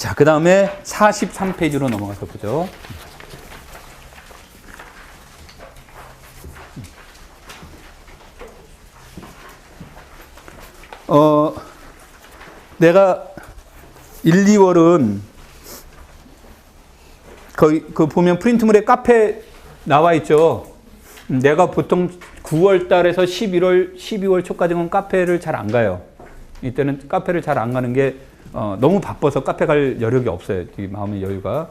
자, 그 다음에 43페이지로 넘어가서 보죠. 내가 1, 2월은 거기 그 보면 프린트물에 카페 나와 있죠. 내가 보통 9월 달에서 12월 초까지는 카페를 잘 안 가요. 이때는 카페를 잘 안 가는 게 너무 바빠서 카페 갈 여력이 없어요. 이 마음의 여유가.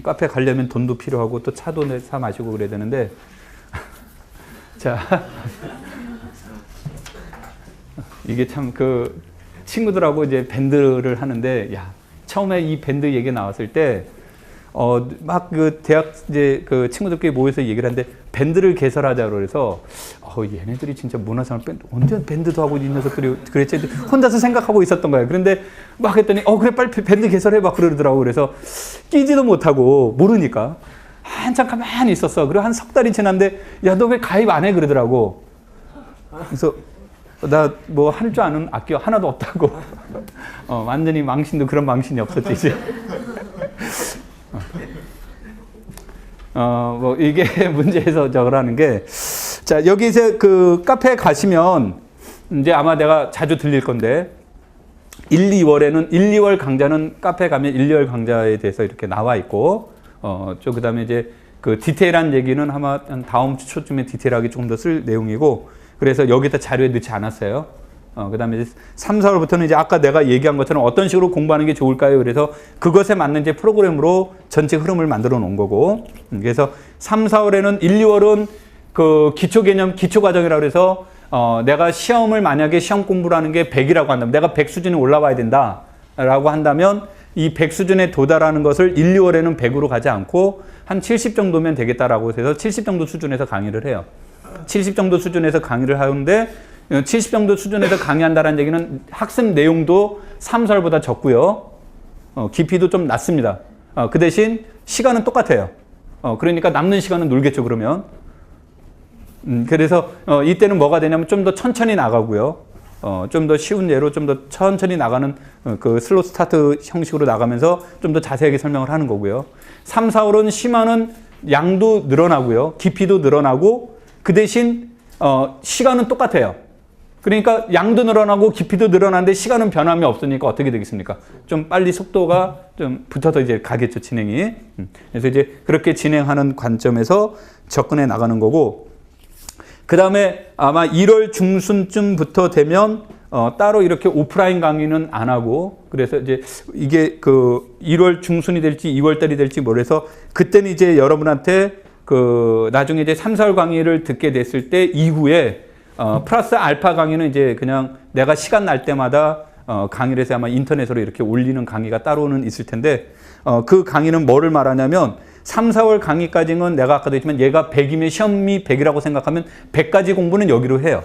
카페 가려면 돈도 필요하고 또 차도 사 마시고 그래야 되는데 자 이게 참 그 친구들하고 이제 밴드를 하는데 야 처음에 이 밴드 얘기 나왔을 때 막 그 대학 이제 그 친구들끼리 모여서 얘기를 하는데 밴드를 개설하자고 그래서 얘네들이 진짜 문화생활 밴드 언제 밴드도 하고 이 녀석들이 그랬지 혼자서 생각하고 있었던 거야. 그런데 막 했더니 그래 빨리 밴드 개설해봐 그러더라고. 그래서 끼지도 못하고 모르니까 한참 가만히 있었어. 그리고 한 석 달이 지났는데 야 너 왜 가입 안 해 그러더라고. 그래서 나 뭐 할 줄 아는 악기 하나도 없다고. 완전히 망신도 그런 망신이 없었지 이제. 뭐 이게 문제에서 저거라는 게, 자 여기서 그 카페에 가시면 이제 아마 내가 자주 들릴 건데 1, 2월에는 1, 2월 강좌는 카페에 가면 1, 2월 강좌에 대해서 이렇게 나와 있고, 저 그다음에 이제 그 디테일한 얘기는 아마 다음 주 초쯤에 디테일하게 조금 더 쓸 내용이고, 그래서 여기다 자료에 넣지 않았어요. 그 다음에 3, 4월부터는 이제 아까 내가 얘기한 것처럼 어떤 식으로 공부하는 게 좋을까요? 그래서 그것에 맞는 이제 프로그램으로 전체 흐름을 만들어 놓은 거고, 그래서 3, 4월에는 1, 2월은 그 기초 개념, 기초 과정이라고 해서 내가 시험을 만약에 시험 공부를 하는 게 100이라고 한다면 내가 100 수준에 올라와야 된다 라고 한다면 이 100 수준에 도달하는 것을 1, 2월에는 100으로 가지 않고 한 70 정도면 되겠다라고 해서 70 정도 수준에서 강의를 해요. 70 정도 수준에서 강의를 하는데 70 정도 수준에서 강의한다는 얘기는 학습 내용도 3, 4월보다 적고요. 깊이도 좀 낮습니다. 그 대신 시간은 똑같아요. 그러니까 남는 시간은 놀겠죠, 그러면. 그래서 이때는 뭐가 되냐면 좀 더 천천히 나가고요. 좀 더 쉬운 예로 좀 더 천천히 나가는 그 슬로우 스타트 형식으로 나가면서 좀 더 자세하게 설명을 하는 거고요. 3, 4월은 심화는 양도 늘어나고요. 깊이도 늘어나고 그 대신 시간은 똑같아요. 그러니까 양도 늘어나고 깊이도 늘어나는데 시간은 변함이 없으니까 어떻게 되겠습니까? 좀 빨리 속도가 좀 붙어서 이제 가겠죠, 진행이. 그래서 이제 그렇게 진행하는 관점에서 접근해 나가는 거고, 그 다음에 아마 1월 중순쯤부터 되면 따로 이렇게 오프라인 강의는 안 하고, 그래서 이제 이게 그 1월 중순이 될지 2월 달이 될지 모르겠어. 그때는 이제 여러분한테 그 나중에 이제 3, 4월 강의를 듣게 됐을 때 이후에 플러스 알파 강의는 이제 그냥 내가 시간 날 때마다 강의를 해서 아마 인터넷으로 이렇게 올리는 강의가 따로는 있을 텐데, 그 강의는 뭐를 말하냐면 3, 4월 강의까지는 내가 아까도 했지만 얘가 100이면 시험이 100이라고 생각하면 100까지 공부는 여기로 해요.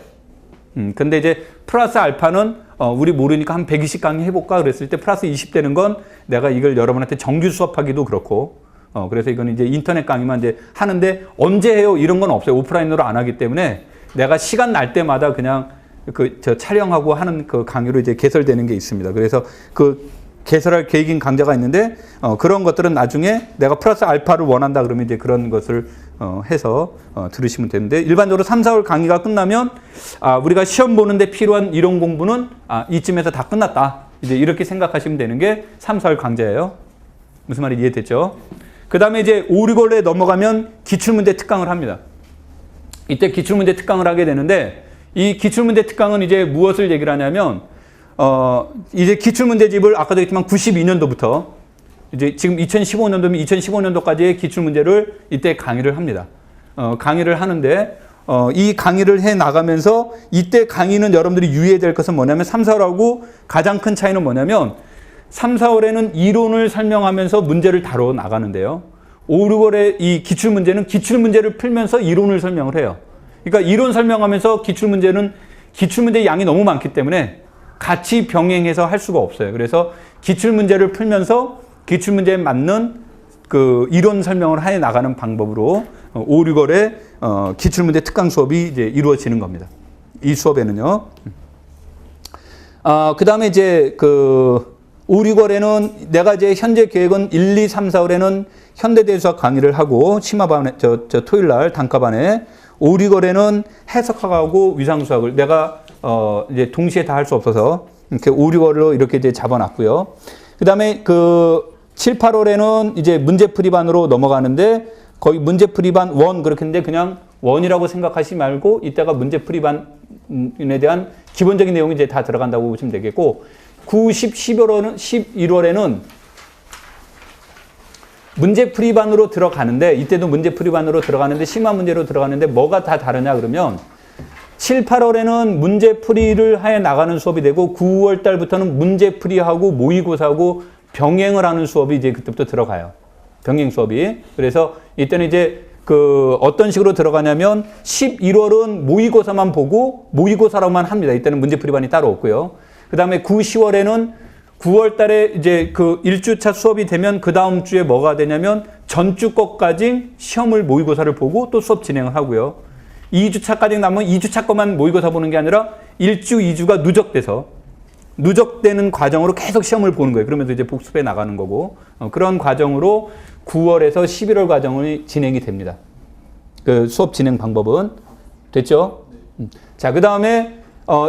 근데 이제 플러스 알파는 우리 모르니까 한 120 강의 해볼까 그랬을 때 플러스 20 되는 건 내가 이걸 여러분한테 정규 수업하기도 그렇고, 그래서 이건 이제 인터넷 강의만 이제 하는데 언제 해요? 이런 건 없어요. 오프라인으로 안 하기 때문에 내가 시간 날 때마다 그냥 저 촬영하고 하는 그 강의로 이제 개설되는 게 있습니다. 그래서 그 개설할 계획인 강좌가 있는데, 그런 것들은 나중에 내가 플러스 알파를 원한다 그러면 이제 그런 것을 해서 들으시면 되는데, 일반적으로 3, 4월 강의가 끝나면 우리가 시험 보는데 필요한 이론 공부는 이쯤에서 다 끝났다. 이제 이렇게 생각하시면 되는 게 3, 4월 강좌예요. 무슨 말인지 이해됐죠? 그 다음에 이제 5, 6월에 넘어가면 기출문제 특강을 합니다. 이때 기출문제 특강을 하게 되는데, 이 기출문제 특강은 이제 무엇을 얘기를 하냐면, 이제 기출문제집을 아까도 했지만 92년도부터 이제 지금 2015년도면 2015년도까지의 기출문제를 이때 강의를 합니다. 강의를 하는데, 이 강의를 해 나가면서 이때 강의는 여러분들이 유의해야 될 것은 뭐냐면 3, 4월하고 가장 큰 차이는 뭐냐면 3, 4월에는 이론을 설명하면서 문제를 다뤄 나가는데요. 5, 6월에 이 기출문제는 기출문제를 풀면서 이론을 설명을 해요. 그러니까 이론 설명하면서 기출문제는 기출문제 양이 너무 많기 때문에 같이 병행해서 할 수가 없어요. 그래서 기출문제를 풀면서 기출문제에 맞는 그 이론 설명을 해 나가는 방법으로 5, 6월에 기출문제 특강 수업이 이제 이루어지는 겁니다. 이 수업에는요. 그 다음에 이제 5, 6월에는 내가 이제 현재 계획은 1, 2, 3, 4월에는 현대대수학 강의를 하고 심화반에 토요일 날 단과반에 5, 6월에는 해석학하고 위상수학을 내가 이제 동시에 다 할 수 없어서 이렇게 5, 6월로 이렇게 이제 잡아놨고요. 그다음에 그 7, 8월에는 이제 문제풀이반으로 넘어가는데 거의 문제풀이반 1 그렇게 했는데 그냥 1이라고 생각하시지 말고 이때가 문제풀이반에 대한 기본적인 내용이 이제 다 들어간다고 보시면 되겠고 9, 10, 11월에는 문제풀이반으로 들어가는데 이때도 문제풀이반으로 들어가는데 심화 문제로 들어가는데 뭐가 다 다르냐 그러면 7, 8월에는 문제풀이를 해 나가는 수업이 되고 9월 달부터는 문제풀이하고 모의고사하고 병행을 하는 수업이 이제 그때부터 들어가요. 병행 수업이. 그래서 이때는 이제 그 어떤 식으로 들어가냐면 11월은 모의고사만 보고 모의고사로만 합니다. 이때는 문제풀이반이 따로 없고요. 그 다음에 9, 10월에는 9월 달에 이제 그 1주차 수업이 되면 그 다음 주에 뭐가 되냐면 전주 것까지 시험을 모의고사를 보고 또 수업 진행을 하고요. 2주차까지 남으면 2주차 것만 모의고사 보는 게 아니라 1주, 2주가 누적돼서 누적되는 과정으로 계속 시험을 보는 거예요. 그러면서 이제 복습해 나가는 거고 그런 과정으로 9월에서 11월 과정이 진행이 됩니다. 그 수업 진행 방법은 됐죠? 자, 그 다음에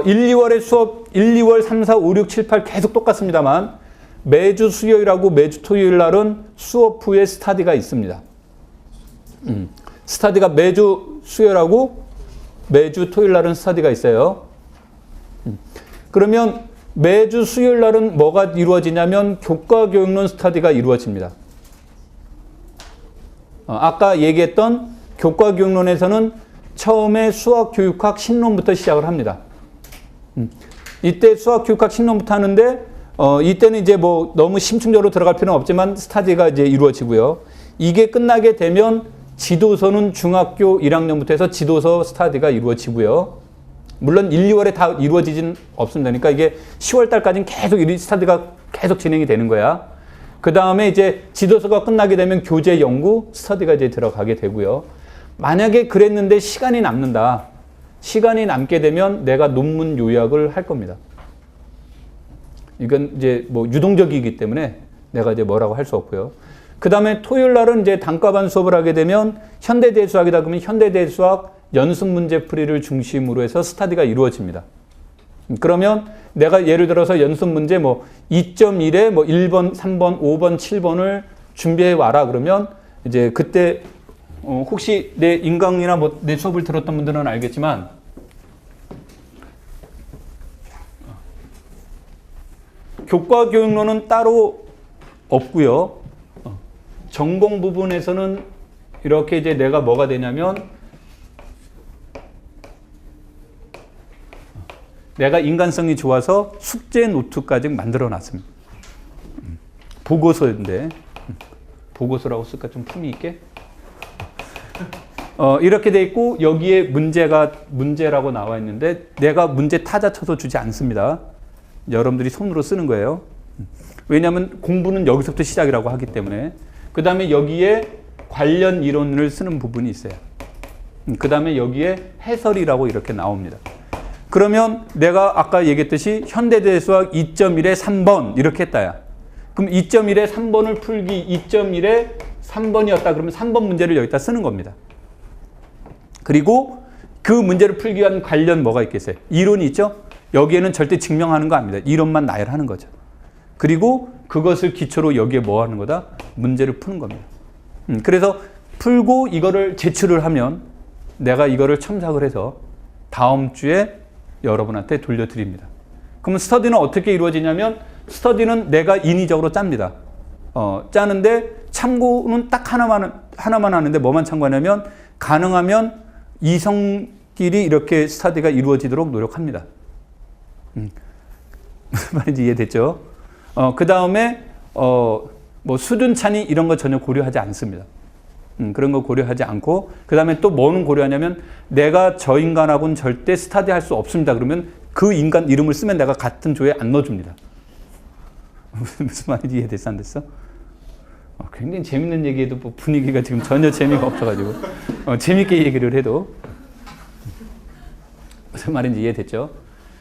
1, 2월의 수업 1, 2월 3, 4, 5, 6, 7, 8 계속 똑같습니다만 매주 수요일하고 매주 토요일 날은 수업 후에 스타디가 있습니다. 스타디가 매주 수요일하고 매주 토요일 날은 스타디가 있어요. 그러면 매주 수요일 날은 뭐가 이루어지냐면 교과교육론 스타디가 이루어집니다. 아까 얘기했던 교과교육론에서는 처음에 수학교육학 신론부터 시작을 합니다. 이때 수학교육학 신론부터 하는데 이때는 이제 뭐 너무 심층적으로 들어갈 필요는 없지만 스타디가 이제 이루어지고요. 이게 끝나게 되면 지도서는 중학교 1학년부터 해서 지도서 스타디가 이루어지고요. 물론 1, 2월에 다 이루어지진 없습니다. 그러니까 이게 10월 달까지는 계속 스타디가 계속 진행이 되는 거야. 그 다음에 이제 지도서가 끝나게 되면 교재 연구 스타디가 이제 들어가게 되고요. 만약에 그랬는데 시간이 남는다. 시간이 남게 되면 내가 논문 요약을 할 겁니다. 이건 이제 뭐 유동적이기 때문에 내가 이제 뭐라고 할 수 없고요. 그 다음에 토요일 날은 이제 단과반 수업을 하게 되면 현대대수학이다 그러면 현대대수학 연습 문제풀이를 중심으로 해서 스타디가 이루어집니다. 그러면 내가 예를 들어서 연습 문제 뭐 2.1에 뭐 1번, 3번, 5번, 7번을 준비해 와라 그러면 이제 그때 혹시 내 인강이나 뭐 내 수업을 들었던 분들은 알겠지만 교과교육론은 따로 없고요. 전공 부분에서는 이렇게 이제 내가 뭐가 되냐면 내가 인간성이 좋아서 숙제 노트까지 만들어 놨습니다. 보고서인데 보고서라고 쓸까 좀 품위 있게? 이렇게 돼 있고 여기에 문제라고 나와 있는데 내가 문제 타자 쳐서 주지 않습니다. 여러분들이 손으로 쓰는 거예요. 왜냐하면 공부는 여기서부터 시작이라고 하기 때문에. 그 다음에 여기에 관련 이론을 쓰는 부분이 있어요. 그 다음에 여기에 해설이라고 이렇게 나옵니다. 그러면 내가 아까 얘기했듯이 현대대수학 2.1에 3번 이렇게 했다야. 그럼 2.1에 3번을 풀기 2.1에 3번이었다 그러면 3번 문제를 여기다 쓰는 겁니다. 그리고 그 문제를 풀기 위한 관련 뭐가 있겠어요? 이론이 있죠? 여기에는 절대 증명하는 거 아닙니다. 이론만 나열하는 거죠. 그리고 그것을 기초로 여기에 뭐 하는 거다? 문제를 푸는 겁니다. 그래서 풀고 이거를 제출을 하면 내가 이거를 첨삭을 해서 다음 주에 여러분한테 돌려드립니다. 그러면 스터디는 어떻게 이루어지냐면 스터디는 내가 인위적으로 짭니다. 짜는데 참고는 딱 하나만 하는데 뭐만 참고하냐면 가능하면 이성끼리 이렇게 스터디가 이루어지도록 노력합니다. 무슨 말인지 이해됐죠? 그 다음에 뭐 수준 차니 이런 거 전혀 고려하지 않습니다. 그런 거 고려하지 않고 그 다음에 또 뭐는 고려하냐면 내가 저 인간하고는 절대 스터디 할 수 없습니다. 그러면 그 인간 이름을 쓰면 내가 같은 조에 안 넣어줍니다. 무슨 말인지 이해됐어 안 됐어? 굉장히 재밌는 얘기해도 뭐 분위기가 지금 전혀 재미가 없어가지고 재밌게 얘기를 해도 무슨 말인지 이해됐죠?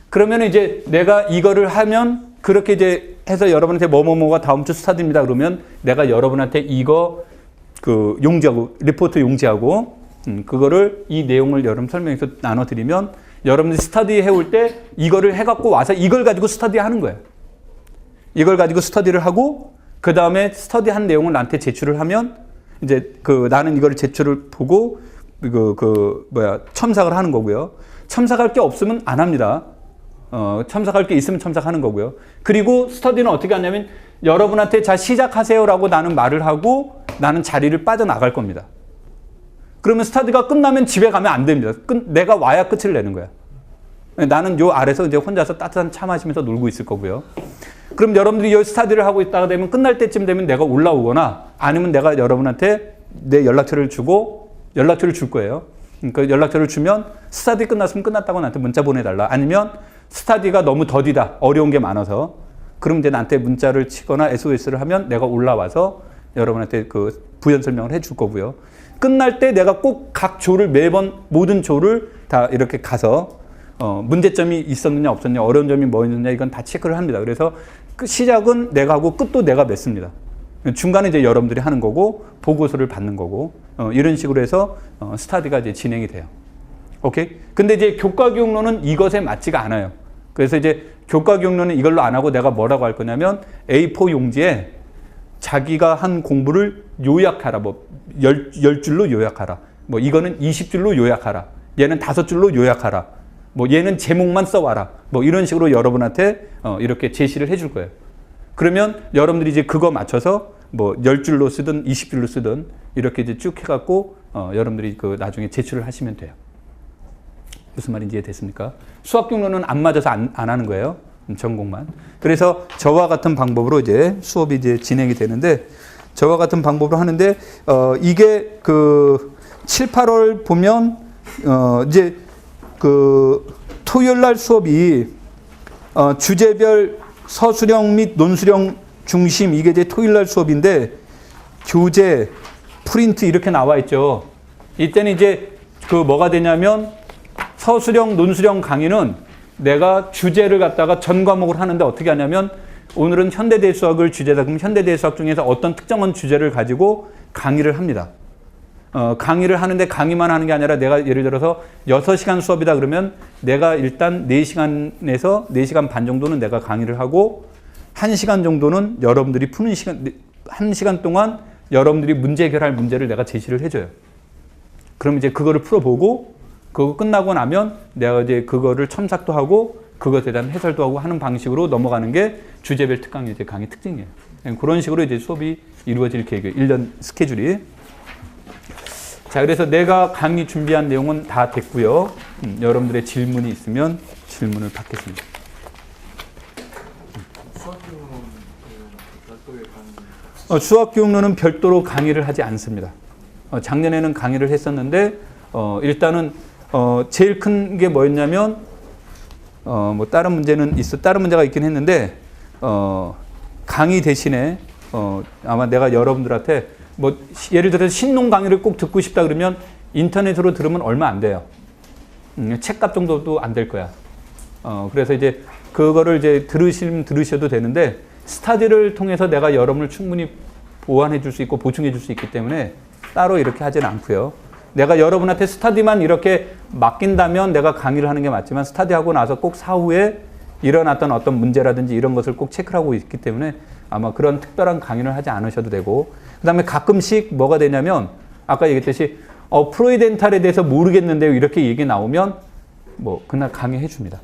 그러면 이제 내가 이거를 하면 그렇게 이제 해서 여러분한테 뭐뭐뭐가 다음 주 스타디입니다. 그러면 내가 여러분한테 이거 그 용지하고 리포트 용지하고 그거를 이 내용을 여러분 설명해서 나눠드리면 여러분들이 스터디 해올 때 이거를 해갖고 와서 이걸 가지고 스터디 하는 거예요. 이걸 가지고 스터디를 하고 그 다음에 스터디한 내용을 나한테 제출을 하면 이제 그 나는 이거를 제출을 보고 첨삭을 하는 거고요. 첨삭할 게 없으면 안 합니다. 첨삭할 게 있으면 첨삭하는 거고요. 그리고 스터디는 어떻게 하냐면 여러분한테 자 시작하세요라고 나는 말을 하고 나는 자리를 빠져나갈 겁니다. 그러면 스터디가 끝나면 집에 가면 안 됩니다. 내가 와야 끝을 내는 거야. 나는 요 아래서 이제 혼자서 따뜻한 차 마시면서 놀고 있을 거고요. 그럼 여러분들이 이 스터디를 하고 있다가 되면 끝날 때쯤 되면 내가 올라오거나 아니면 내가 여러분한테 내 연락처를 주고 연락처를 줄 거예요. 그 연락처를 주면 스터디 끝났으면 끝났다고 나한테 문자 보내달라. 아니면 스터디가 너무 더디다. 어려운 게 많아서. 그럼 이제 나한테 문자를 치거나 SOS를 하면 내가 올라와서 여러분한테 그 부연 설명을 해줄 거고요. 끝날 때 내가 꼭 각 조를 매번 모든 조를 다 이렇게 가서 문제점이 있었느냐 없었느냐 어려운 점이 뭐였느냐 이건 다 체크를 합니다. 그래서 시작은 내가 하고 끝도 내가 맺습니다. 중간에 이제 여러분들이 하는 거고 보고서를 받는 거고 이런 식으로 해서 스터디가 이제 진행이 돼요. 오케이? 근데 이제 교과 교육론은 이것에 맞지가 않아요. 그래서 이제 교과 교육론은 이걸로 안 하고 내가 뭐라고 할 거냐면 A4 용지에 자기가 한 공부를 요약하라. 뭐 10줄로 요약하라. 뭐 이거는 20줄로 요약하라. 얘는 5줄로 요약하라. 뭐 얘는 제목만 써와라. 뭐 이런 식으로 여러분한테 이렇게 제시를 해줄 거예요. 그러면 여러분들이 이제 그거 맞춰서 뭐 10줄로 쓰든 20줄로 쓰든 이렇게 이제 쭉 해갖고 여러분들이 그 나중에 제출을 하시면 돼요. 무슨 말인지 이해됐습니까? 수학 경로는 안 맞아서 안 하는 거예요. 전공만. 그래서 저와 같은 방법으로 이제 수업이 이제 진행이 되는데 저와 같은 방법으로 하는데 이게 그 7, 8월 보면 이제 그 토요일 날 수업이 주제별 서술형 및 논술형 중심 이게 이제 토요일 날 수업인데 교재, 프린트 이렇게 나와 있죠. 이때는 이제 그 뭐가 되냐면 서술형, 논술형 강의는 내가 주제를 갖다가 전 과목을 하는데 어떻게 하냐면 오늘은 현대대수학을 주제다. 그럼 현대대수학 중에서 어떤 특정한 주제를 가지고 강의를 합니다. 강의를 하는데 강의만 하는 게 아니라 내가 예를 들어서 6시간 수업이다 그러면 내가 일단 4시간에서 4시간 반 정도는 내가 강의를 하고 1시간 정도는 여러분들이 푸는 시간, 1시간 동안 여러분들이 문제 해결할 문제를 내가 제시를 해줘요. 그럼 이제 그거를 풀어보고 그거 끝나고 나면 내가 이제 그거를 첨삭도 하고 그것에 대한 해설도 하고 하는 방식으로 넘어가는 게 주제별 특강의 이제 강의 특징이에요. 그런 식으로 이제 수업이 이루어질 계획이에요. 1년 스케줄이. 자, 그래서 내가 강의 준비한 내용은 다 됐고요. 여러분들의 질문이 있으면 질문을 받겠습니다. 수학교육론은 별도로 강의를 하지 않습니다. 작년에는 강의를 했었는데 일단은 제일 큰 게 뭐였냐면 뭐 다른 문제는 다른 문제가 있긴 했는데 강의 대신에 아마 내가 여러분들한테 뭐 예를 들어서 신농 강의를 꼭 듣고 싶다 그러면 인터넷으로 들으면 얼마 안 돼요. 책값 정도도 안 될 거야. 그래서 이제 그거를 이제 들으셔도 되는데 스터디를 통해서 내가 여러분을 충분히 보완해 줄 수 있고 보충해 줄 수 있기 때문에 따로 이렇게 하지는 않고요. 내가 여러분한테 스터디만 이렇게 맡긴다면 내가 강의를 하는 게 맞지만 스터디하고 나서 꼭 사후에 일어났던 어떤 문제라든지 이런 것을 꼭 체크를 하고 있기 때문에 아마 그런 특별한 강의를 하지 않으셔도 되고 그 다음에 가끔씩 뭐가 되냐면 아까 얘기했듯이 프로이덴탈에 대해서 모르겠는데요 이렇게 얘기 나오면 뭐 그날 강의해 줍니다.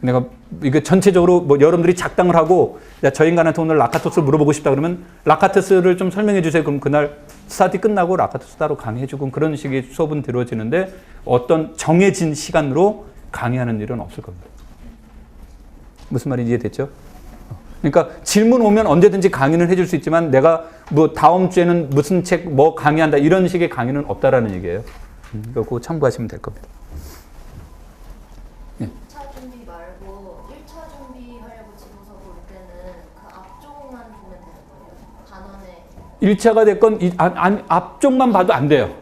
내가 이거 전체적으로 뭐 여러분들이 작당을 하고 야, 저 인간한테 오늘 라카토스를 물어보고 싶다 그러면 라카토스를 좀 설명해 주세요. 그럼 그날 스터디 끝나고 라카토스 따로 강의해 주고 그런 식의 수업은 이루어지는데 어떤 정해진 시간으로 강의하는 일은 없을 겁니다. 무슨 말인지 이해됐죠? 그러니까 질문 오면 언제든지 강의는 해줄 수 있지만 내가 뭐 다음 주에는 무슨 책 뭐 강의한다 이런 식의 강의는 없다라는 얘기예요. 그거 참고하시면 될 겁니다. 2차 준비 말고 1차 준비하려고 집어서 볼 때는 그 앞쪽만 보면 되는 거예요? 단원에 1차가 됐건 앞쪽만 봐도 안 돼요.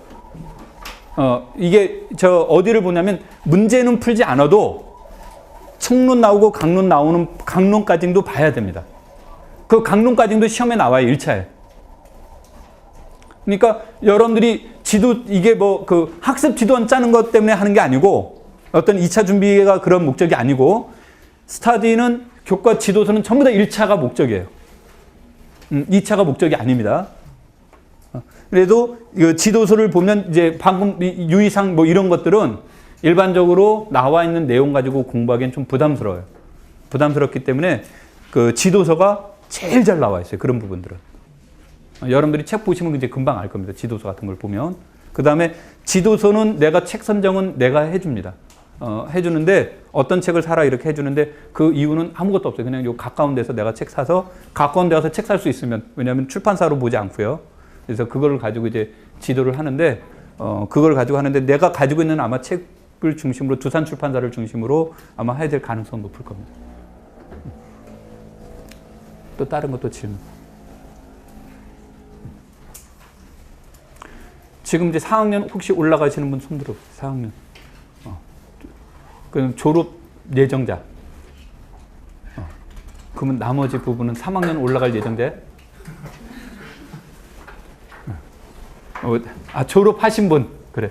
이게 저 어디를 보냐면 문제는 풀지 않아도 총론 나오고 강론 나오는 강론까지도 봐야 됩니다. 그 강론까지도 시험에 나와요. 1차에. 그러니까 여러분들이 이게 뭐 그 학습 지도안 짜는 것 때문에 하는 게 아니고 어떤 2차 준비가 그런 목적이 아니고 스터디는 교과 지도서는 전부 다 1차가 목적이에요. 2차가 목적이 아닙니다. 그래도 이 지도서를 보면 이제 방금 유의사항 뭐 이런 것들은 일반적으로 나와 있는 내용 가지고 공부하기엔 좀 부담스러워요. 부담스럽기 때문에 그 지도서가 제일 잘 나와 있어요. 그런 부분들은. 여러분들이 책 보시면 이제 금방 알 겁니다. 지도서 같은 걸 보면. 그 다음에 지도서는 내가 책 선정은 내가 해줍니다. 해주는데 어떤 책을 사라 이렇게 해주는데 그 이유는 아무것도 없어요. 그냥 요 가까운 데서 내가 책 사서 가까운 데 가서 책 살 수 있으면 왜냐하면 출판사로 보지 않고요. 그래서 그걸 가지고 이제 지도를 하는데 그걸 가지고 하는데 내가 가지고 있는 아마 책을 중심으로 두산 출판사를 중심으로 아마 해야 될 가능성은 높을 겁니다. 또 다른 것도 질문. 지금 이제 4학년 혹시 올라가시는 분 손 들어보세요. 4학년. 그럼 졸업 예정자. 그러면 나머지 부분은 3학년 올라갈 예정자. 졸업하신 분. 그래.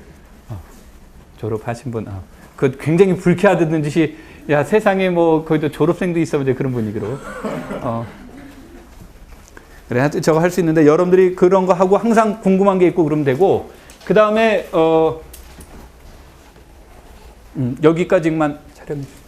졸업하신 분. 그 굉장히 불쾌하던 듯이 야 세상에 뭐 거기도 졸업생도 있어 이제 그런 분위기로. 그래 저거 할 수 있는데 여러분들이 그런 거 하고 항상 궁금한 게 있고 그러면 되고 그 다음에 여기까지만 촬영해 주세요.